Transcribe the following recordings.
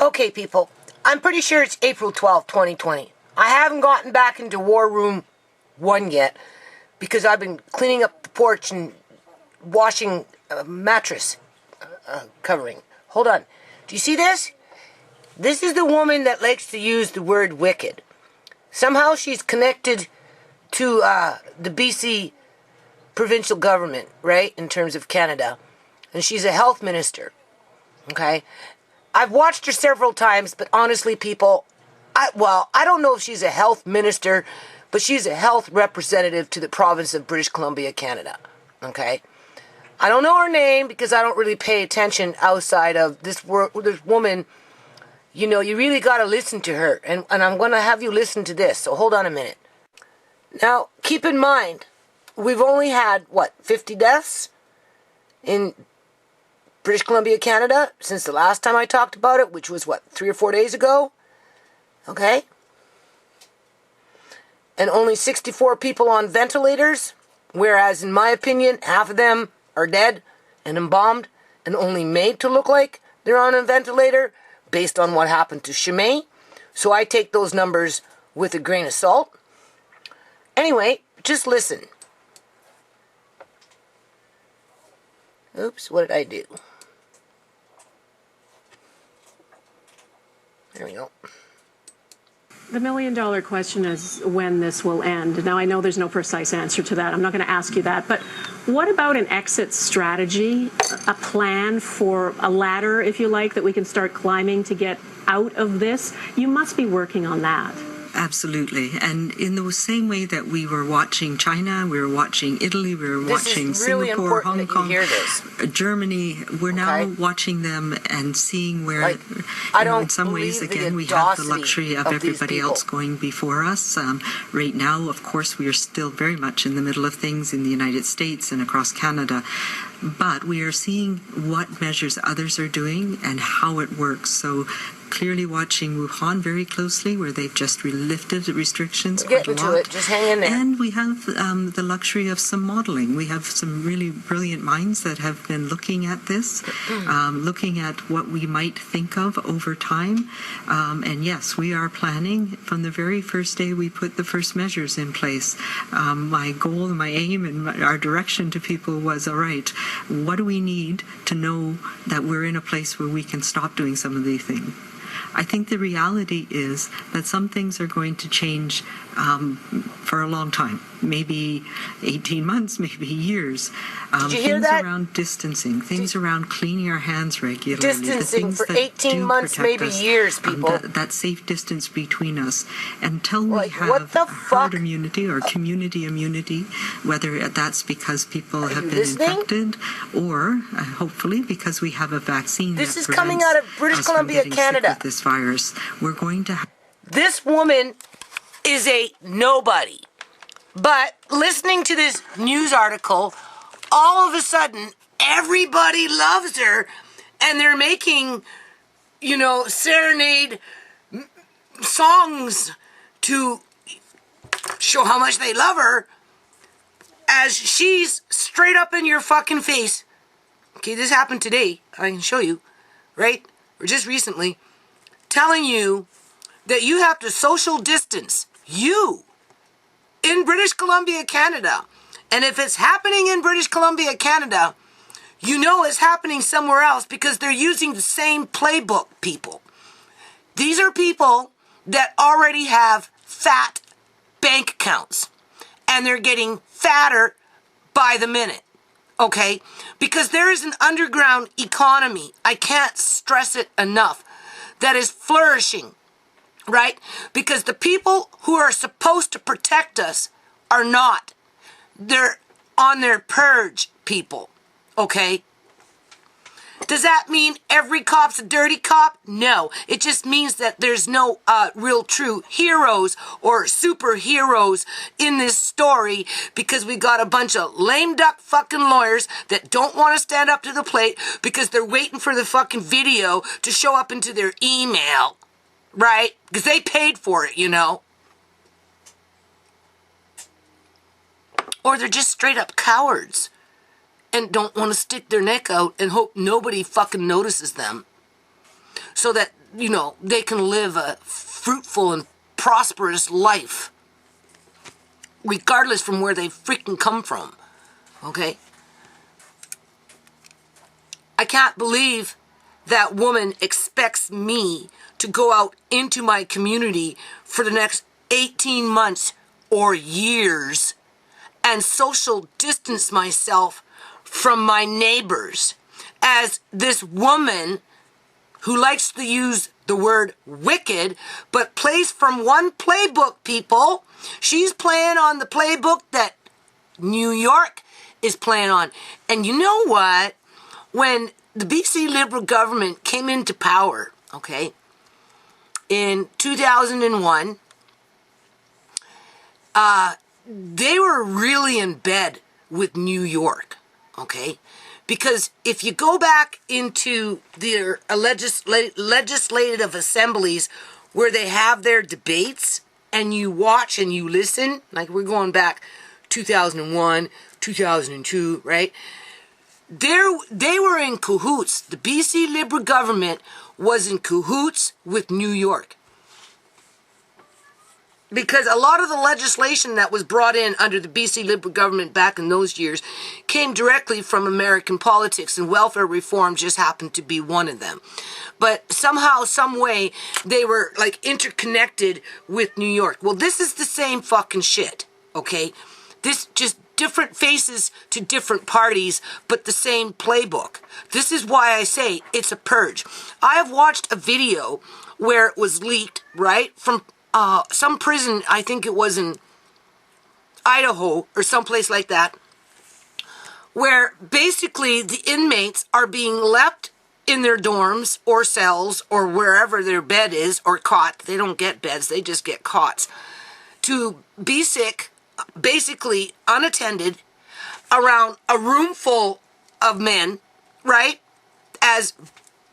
Okay, people, I'm pretty sure it's April 12th, 2020. I haven't gotten back into War Room 1 yet because I've been cleaning up the porch and washing a mattress covering. Hold on. Do you see this? This is the woman that likes to use the word wicked. Somehow she's connected to the BC provincial government, right, in terms of Canada. And she's a health minister, okay? I've watched her several times, but honestly, people, I don't know if she's a health minister, but she's a health representative to the province of British Columbia, Canada, okay? I don't know her name because I don't really pay attention outside of this woman. You know, you really got to listen to her, and I'm going to have you listen to this, so hold on a minute. Now, keep in mind, we've only had, 50 deaths in British Columbia, Canada, since the last time I talked about it, which was, 3 or 4 days ago? Okay? And only 64 people on ventilators, whereas, in my opinion, half of them are dead and embalmed and only made to look like they're on a ventilator based on what happened to ShaMay. So I take those numbers with a grain of salt. Anyway, just listen. Oops, what did I do? There we go. The million-dollar question is when this will end. Now, I know there's no precise answer to that. I'm not going to ask you that. But what about an exit strategy, a plan for a ladder, if you like, that we can start climbing to get out of this? You must be working on that. Absolutely. And in the same way that we were watching China, we were watching Italy, we were watching Singapore, Hong Kong, Germany, we're now watching them and seeing where, in some ways, again, we have the luxury of everybody else going before us. Right now, of course, we are still very much in the middle of things in the United States and across Canada. But we are seeing what measures others are doing and how it works. So clearly watching Wuhan very closely, where they've just lifted the restrictions quite a lot. To it. Just hang in there. And we have the luxury of some modeling. We have some really brilliant minds that have been looking at this, looking at what we might think of over time. And yes, we are planning from the very first day we put the first measures in place. My goal and my aim and our direction to people was, all right, what do we need to know that we're in a place where we can stop doing some of these things? I think the reality is that some things are going to change for a long time, maybe 18 months, maybe years. Did you hear that? Things around distancing, things around cleaning our hands regularly. Distancing for 18 months, maybe years, people. That safe distance between us. Until we have herd immunity or community immunity, whether that's because people have been infected or hopefully because we have a vaccine this is coming out of British Columbia, Canada. With this virus, we're going to... This woman is a nobody. But listening to this news article, all of a sudden, everybody loves her, and they're making, serenade songs to show how much they love her, as she's straight up in your fucking face. Okay, this happened today. I can show you, right? Or just recently, telling you that you have to social distance. You. In British Columbia, Canada. And if it's happening in British Columbia, Canada, you know it's happening somewhere else because they're using the same playbook, people. These are people that already have fat bank accounts. And they're getting fatter by the minute. Okay? Because there is an underground economy, I can't stress it enough, that is flourishing. Right? Because the people who are supposed to protect us are not. They're on their purge, people. Okay? Does that mean every cop's a dirty cop? No. It just means that there's no real true heroes or superheroes in this story because we got a bunch of lame duck fucking lawyers that don't want to stand up to the plate because they're waiting for the fucking video to show up into their email. Right? Because they paid for it, Or they're just straight up cowards and don't want to stick their neck out and hope nobody fucking notices them. so that, they can live a fruitful and prosperous life, regardless from where they freaking come from, okay? I can't believe that woman expects me to go out into my community for the next 18 months or years and social distance myself from my neighbors, as this woman who likes to use the word wicked, but plays from one playbook, people. She's playing on the playbook that New York is playing on. And you know what? When the BC Liberal government came into power, okay, in 2001, they were really in bed with New York, okay? Because if you go back into their legislative assemblies where they have their debates and you watch and you listen, like we're going back 2001, 2002, right? They were in cahoots. The BC Liberal government was in cahoots with New York. Because a lot of the legislation that was brought in under the BC Liberal government back in those years came directly from American politics, and welfare reform just happened to be one of them. But somehow, some way, they were like interconnected with New York. Well, this is the same fucking shit, okay? This just different faces to different parties, but the same playbook. This is why I say it's a purge. I have watched a video where it was leaked, right, from some prison, I think it was in Idaho or someplace like that, where basically the inmates are being left in their dorms or cells or wherever their bed is, or cot. They don't get beds, they just get cots, to be sick, basically unattended, around a room full of men, right, as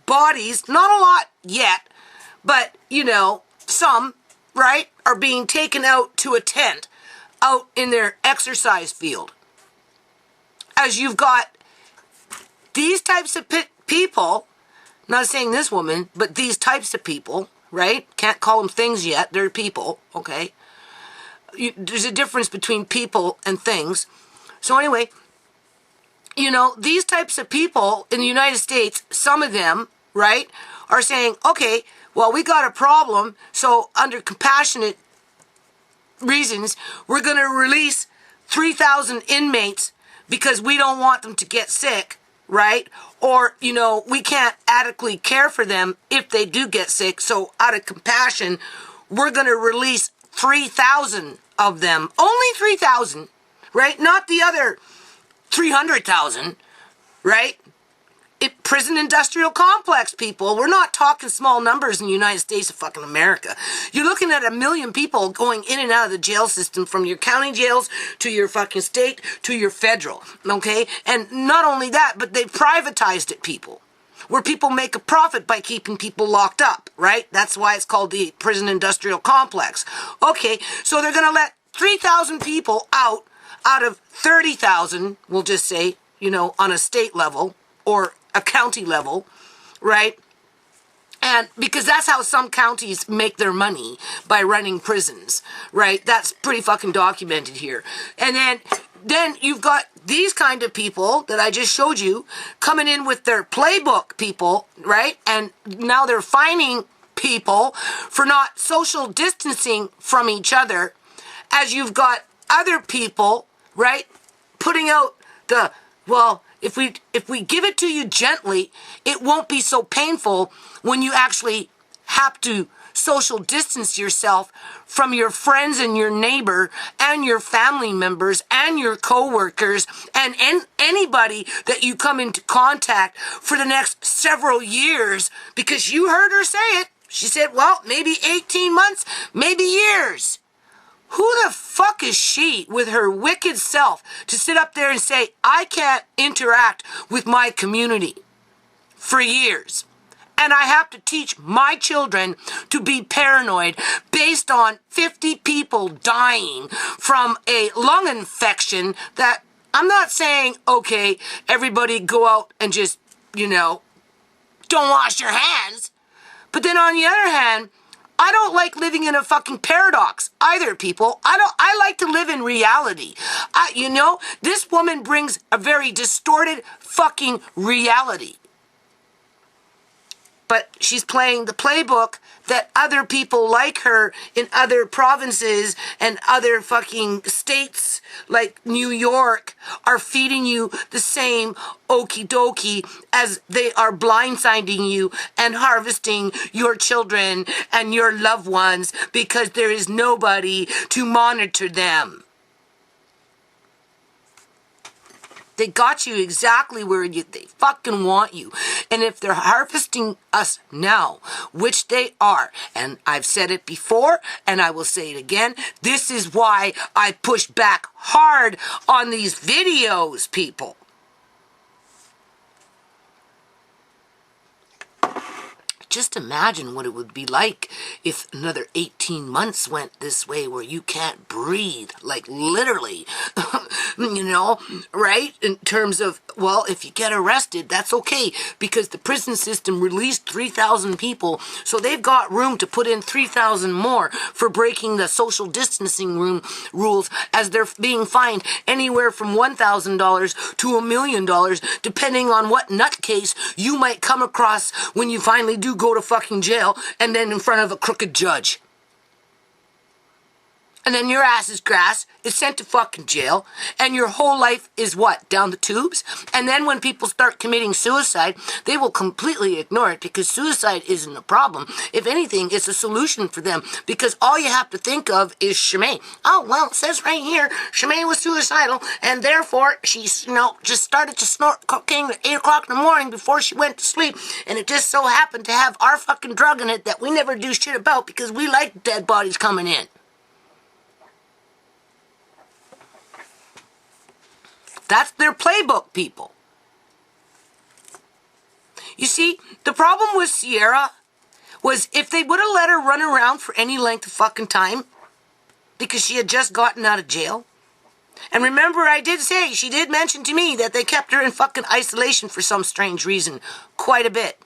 bodies, not a lot yet, but, some, right, are being taken out to a tent out in their exercise field. As you've got these types of people, not saying this woman, but these types of people, right? Can't call them things yet, they're people, okay? There's a difference between people and things. So anyway, these types of people in the United States, some of them, right, are saying, okay, well, we got a problem, so under compassionate reasons, we're going to release 3,000 inmates because we don't want them to get sick, right? Or, we can't adequately care for them if they do get sick, so out of compassion, we're going to release 3,000 of them. Only 3,000, right? Not the other 300,000, right? Prison industrial complex, people. We're not talking small numbers in the United States of fucking America. You're looking at 1 million people going in and out of the jail system, from your county jails to your fucking state to your federal, okay? And not only that, but they privatized it, people, where people make a profit by keeping people locked up, right? That's why it's called the prison industrial complex. Okay, so they're going to let 3,000 people out of 30,000, we'll just say, on a state level or a county level, right? And because that's how some counties make their money, by running prisons, right? That's pretty fucking documented here. And then you've got these kind of people that I just showed you coming in with their playbook, people, right? And now they're fining people for not social distancing from each other, as you've got other people, right, putting out the, well, if we give it to you gently, it won't be so painful when you actually have to social distance yourself from your friends and your neighbor and your family members and your co-workers and anybody that you come into contact for the next several years, because you heard her say it. She said, well, maybe 18 months, maybe years. Who the fuck is she with her wicked self to sit up there and say, I can't interact with my community for years, and I have to teach my children to be paranoid based on 50 people dying from a lung infection that I'm not saying, okay, everybody go out and just, don't wash your hands. But then on the other hand, I don't like living in a fucking paradox either, people. I like to live in reality. This woman brings a very distorted fucking reality. But she's playing the playbook that other people like her in other provinces and other fucking states like New York are feeding you the same okie dokie as they are blindsiding you and harvesting your children and your loved ones because there is nobody to monitor them. They got you exactly where they fucking want you. And if they're harvesting us now, which they are, and I've said it before, and I will say it again, this is why I push back hard on these videos, people. Just imagine what it would be like if another 18 months went this way where you can't breathe, like literally, right? In terms of, well, if you get arrested, that's okay because the prison system released 3,000 people, so they've got room to put in 3,000 more for breaking the social distancing rules as they're being fined anywhere from $1,000 to $1 million, depending on what nutcase you might come across when you finally do go to fucking jail and then in front of a crooked judge. And then your ass is grass, is sent to fucking jail, and your whole life is what? Down the tubes? And then when people start committing suicide, they will completely ignore it because suicide isn't a problem. If anything, it's a solution for them because all you have to think of is ShaMay. Oh, well, it says right here, ShaMay was suicidal, and therefore she, just started to snort cocaine at 8 o'clock in the morning before she went to sleep, and it just so happened to have our fucking drug in it that we never do shit about because we like dead bodies coming in. That's their playbook, people. You see, the problem with Ciera was if they would have let her run around for any length of fucking time because she had just gotten out of jail. And remember, I did say, she did mention to me that they kept her in fucking isolation for some strange reason quite a bit.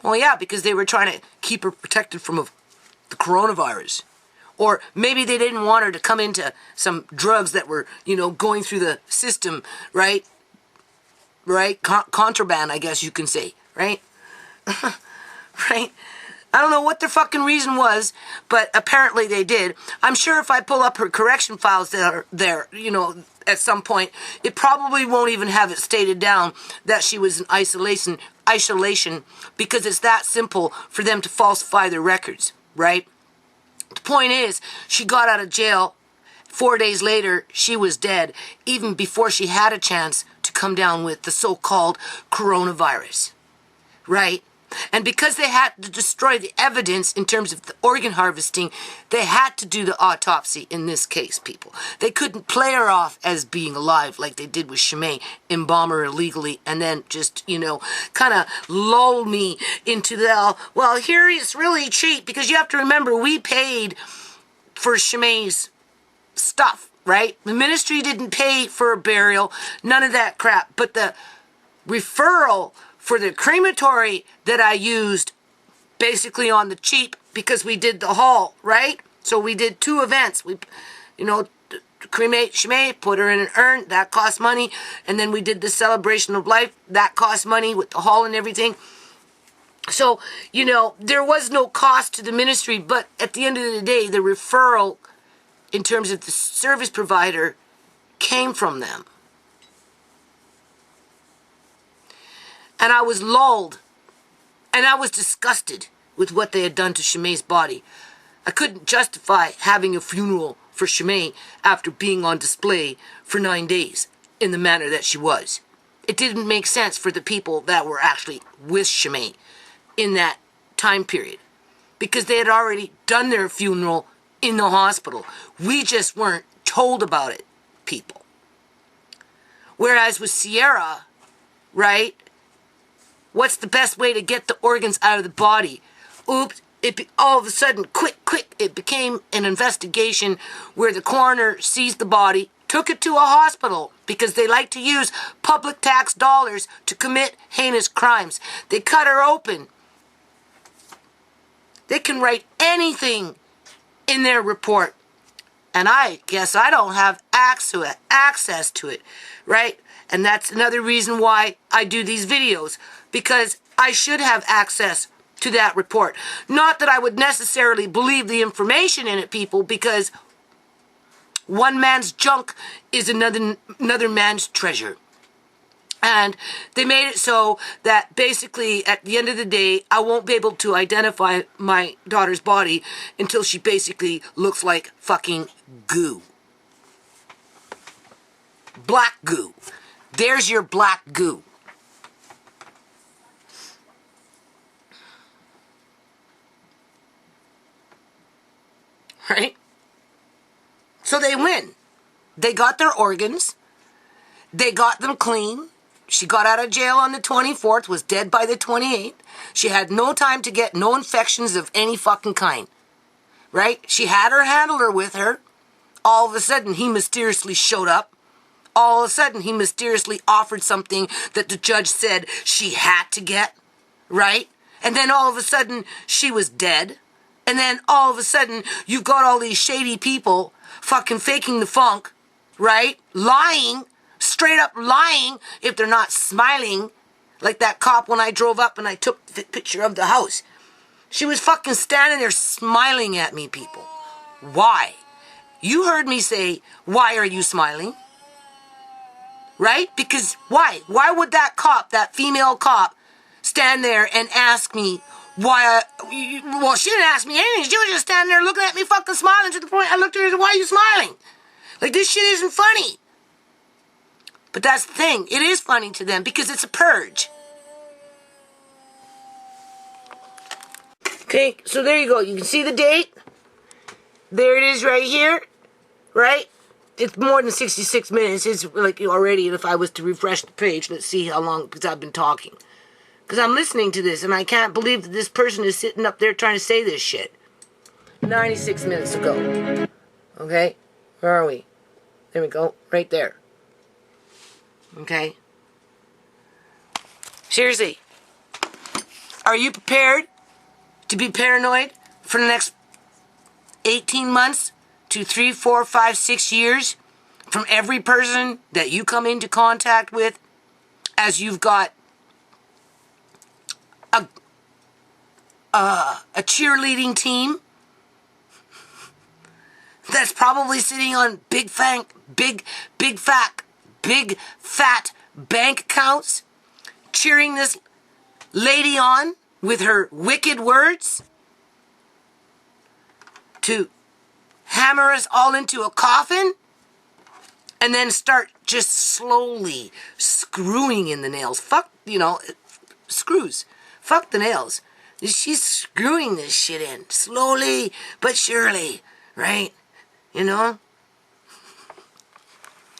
Well, yeah, because they were trying to keep her protected from the coronavirus. Or maybe they didn't want her to come into some drugs that were, going through the system, right? Right? Contraband, I guess you can say, right? Right? I don't know what their fucking reason was, but apparently they did. I'm sure if I pull up her correction files that are there, at some point, it probably won't even have it stated down that she was in isolation because it's that simple for them to falsify their records, right? The point is, she got out of jail. 4 days later, she was dead, even before she had a chance to come down with the so-called coronavirus. Right? And because they had to destroy the evidence in terms of the organ harvesting, they had to do the autopsy in this case, people. They couldn't play her off as being alive like they did with ShaMay, embalm her illegally, and then just, kind of lull me into well, here it's really cheap, because you have to remember, we paid for ShaMay's stuff, right? The ministry didn't pay for a burial, none of that crap, but the referral for the crematory that I used basically on the cheap because we did the haul, right? So we did 2 events. We, cremate ShaMay, put her in an urn, that cost money. And then we did the celebration of life, that cost money with the haul and everything. So, there was no cost to the ministry, but at the end of the day, the referral in terms of the service provider came from them. And I was lulled, and I was disgusted with what they had done to ShaMay's body. I couldn't justify having a funeral for ShaMay after being on display for 9 days in the manner that she was. It didn't make sense for the people that were actually with ShaMay in that time period because they had already done their funeral in the hospital. We just weren't told about it, people. Whereas with Ciera, right? What's the best way to get the organs out of the body? Oops, all of a sudden, quick, it became an investigation where the coroner seized the body, took it to a hospital because they like to use public tax dollars to commit heinous crimes. They cut her open. They can write anything in their report. And I guess I don't have access to it, right? And that's another reason why I do these videos, because I should have access to that report. Not that I would necessarily believe the information in it, people, because one man's junk is another man's treasure. And they made it so that basically at the end of the day, I won't be able to identify my daughter's body until she basically looks like fucking goo. Black goo. There's your black goo. Right? So they win. They got their organs. They got them clean. She got out of jail on the 24th, was dead by the 28th. She had no time to get no infections of any fucking kind. Right? She had her handler with her. All of a sudden, he mysteriously showed up. All of a sudden, he mysteriously offered something that the judge said she had to get. Right? And then all of a sudden, she was dead. And then all of a sudden, you've got all these shady people fucking faking the funk. Right? Lying. Straight up lying if they're not smiling. Like that cop when I drove up and I took the picture of the house. She was fucking standing there smiling at me, people. Why? You heard me say, why are you smiling? Right? Because why? Why would that cop, that female cop, stand there and ask me why well, she didn't ask me anything. She was just standing there looking at me fucking smiling to the point I looked at her and said, why are you smiling? Like, this shit isn't funny. But that's the thing. It is funny to them because it's a purge. Okay, so there you go. You can see the date. There it is right here. Right? It's more than 66 minutes. It's like already, if I was to refresh the page, let's see how long, because I've been talking. Because I'm listening to this, and I can't believe that this person is sitting up there trying to say this shit. 96 minutes ago. Okay? Where are we? There we go. Right there. Okay? Seriously. Are you prepared to be paranoid for the next 18 months to 3, 4, 5, 6 years from every person that you come into contact with, as you've got a cheerleading team that's probably sitting on big fat bank accounts, cheering this lady on with her wicked words to hammer us all into a coffin and then start just slowly screwing in the nails. Fuck, screws. Fuck the nails. She's screwing this shit in slowly but surely, right? You know?